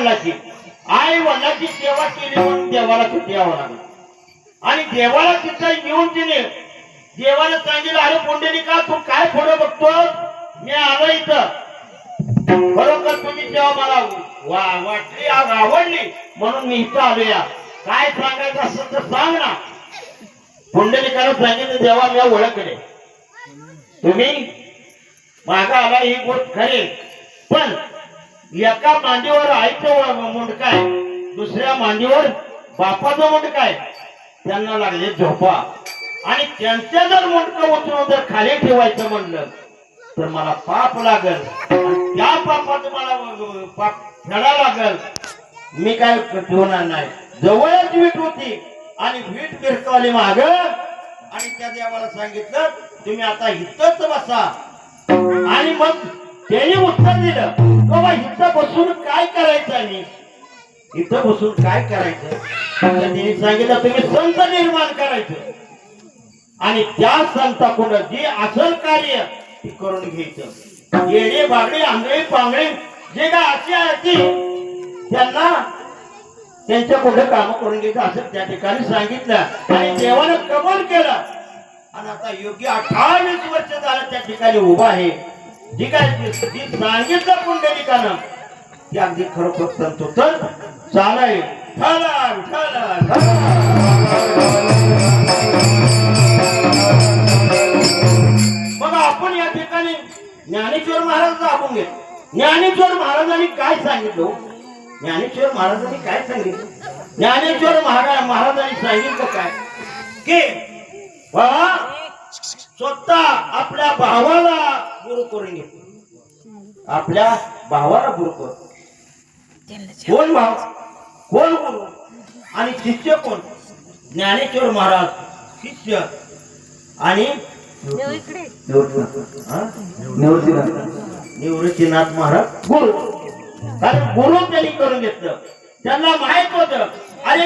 वडिलाची सेवा केली म्हणून देवाला तिथे यावं लागलं. आणि देवाला तिथं येऊन तिने देवाला सांगितलं, अरे पुंडलिका तू काय पुढे बघतो, मी आलो इथं, बरोबर तुझी सेवा मला वाटली आवडली म्हणून मी इथं आलो. या काय सांगायचं असं तर सांग ना. पुंडलिकानं सांगितलं, देवा मी ओळखले, तुम्ही मागा आला ही गोष्ट खरे, पण एका मांडीवर आईचं मुंडक आहे, दुसऱ्या मांडीवर बापाचं मुंडक आहे, त्यांना लागले झोपा आणि त्यांच्या जर मुंडकं उचलून जर खाली ठेवायचं म्हणलं तर मला पाप लागल, त्या पापाचं मला पाप फेडा लागल. मी काय ठेवणार नाही. जवळच वीट होती आणि वीट फिरकवली माग आणि त्या देवाला सांगितलं, तुम्ही आता इथंच बसा. आणि मग त्याने उत्तर दिलं, बाबा इथं बसून काय करायचं, आणि इथं बसून काय करायचं. त्यांनी सांगितलं, तुम्ही संत निर्माण करायचं आणि त्या संताकडून जे असल कार्य ते करून घ्यायचं. येडे बागडे आंधळे पांगळे जे काय असे आहेत त्यांना त्यांच्या पुढे काम करून घ्यायचं असं त्या ठिकाणी सांगितलं आणि देवानं कबूल केलं. आणि आता योग्य 28 वर्ष झालं त्या ठिकाणी उभा आहे. जी काय सांगितलं पुंडलिकानं ते अगदी खरोखर तंतोतंत चालाय. बघा आपण या ठिकाणी ज्ञानेश्वर महाराज आपण घेतो. ज्ञानेश्वर महाराजांनी काय सांगितलं, ज्ञानेश्वर महाराजांनी काय सांगितलं, ज्ञानेश्वर महाराजांनी सांगितलं काय की बाबा स्वतः आपल्या भावाला गुरु करून घे. आपल्या भावाला गुरु कर. कोण भाव, कोण गुरु आणि शिष्य कोण. ज्ञानेश्वर महाराज शिष्य आणि निवृत्तीनाथ महाराज गुरु. कारण गुरु त्यांनी करून घेतलं. त्यांना माहित होतं